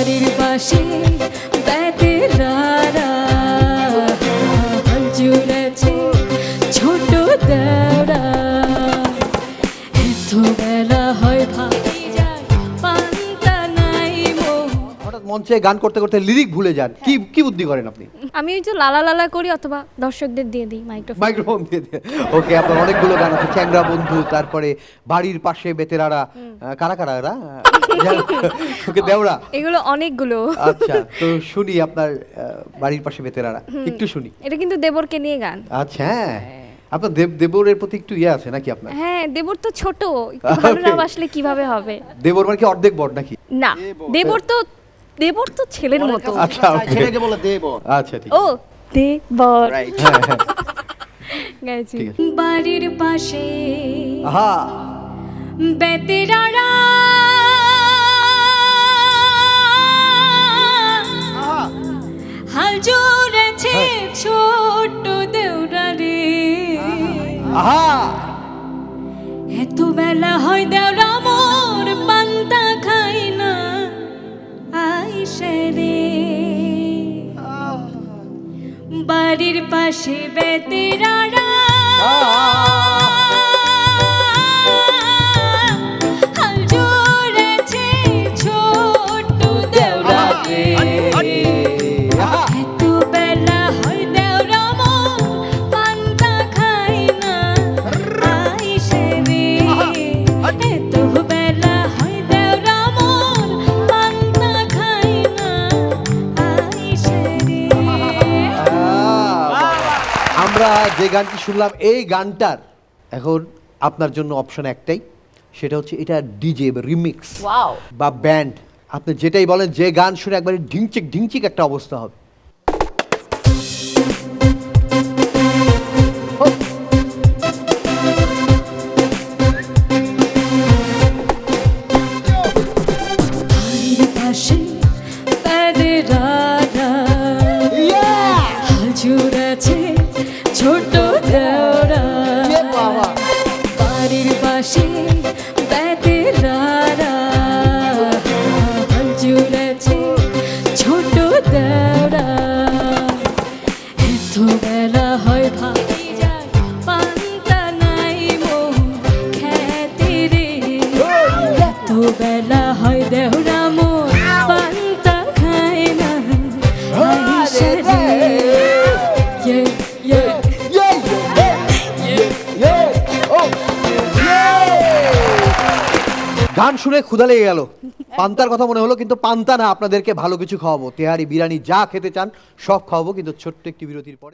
বাড়ির পাশে বেতেরারা হাল জুড়েছে ছোট দেওরা এত বেলা হয় ভাবি যায় পান্তা নাই মোহ। হঠাৎ মঞ্চে গান করতে করতে লিরিক ভুলে যান, কি কি বুদ্ধি করেন আপনি? আমি ওই যে লালা লালা করি অথবা দর্শকদের দিয়ে দিই মাইক্রোফোন। মাইক্রোফোন দিয়ে দিয়ে। ওকে, আপনার অনেকগুলো গান আছে, চ্যাংরা বন্ধু, তারপরে বাড়ির পাশে বেতেরারা, কারা কারা এরা? ওকে, দেওরা, এগুলো অনেকগুলো। আচ্ছা, তো শুনি আপনার বাড়ির পাশে বেতেরারা একটু শুনি। এটা কিন্তু দেবরকে নিয়ে গান। আচ্ছা, হ্যাঁ, আপনার দেবরের প্রতি একটু ইয়ে আছে নাকি আপনার? হ্যাঁ, দেবর তো ছোট, একটু ভালো না বাসলে কিভাবে হবে? দেবর মানে কি অর্ধেক বড় নাকি? না, দেবর তো ছেলের মতো। আচ্ছা, ছেলেকে বলে দেবর। আচ্ছা, ঠিক ও দেবর রাইট। হ্যাঁ, হ্যাঁ, গাইছি। ঠিক আছে। বাড়ির পাশে আহা, বেতেরারা হাল জুড়েছে ছোট দেওরা রে আহা, এত বেলা হয় দেওরা মোর পান্তা খাই না আইসে রে বাড়ির পাশে বেতেরারা হাল জুড়েছে ছোট দেওরা রে আহা, এত বেলা হয় দেওরা মোর পান্তা খাই না আইসে রে এত বেলা হয় দেওরা মোর পান্তা খাই না আইসে রে আমরা যে গানটি শুনলাম, এই গানটার এখন আপনার জন্য অপশন একটাই, সেটা হচ্ছে এটা ডিজে বা রিমিক্স বা ব্যান্ড, আপনি যেটাই বলেন, যে গান শুনে একবারে ঢিংচিক ঢিংচিক একটা অবস্থা হবে। বাড়ির পাশে বেতেরারা হাল জুড়েছে ছোট দেওরা বাড়ির পাশে বেতেরারা হাল জুড়েছে ছোট দেওরা এত বেলা হয় ভাবি যায় পান্তা নাই মোহ খেতে রে এত বেলা হয় দেওরা মোর পান্তা খায় না আইসে রে গান শুনে ক্ষুধা লেগে গেল, পান্তার কথা মনে হলো, কিন্তু পান্তা না, আপনাদেরকে ভালো কিছু খাওয়াবো, তেহারি বিরিয়ানি যা খেতে চান সব খাওয়াবো, কিন্তু ছোট্ট একটি বিরতির পরে।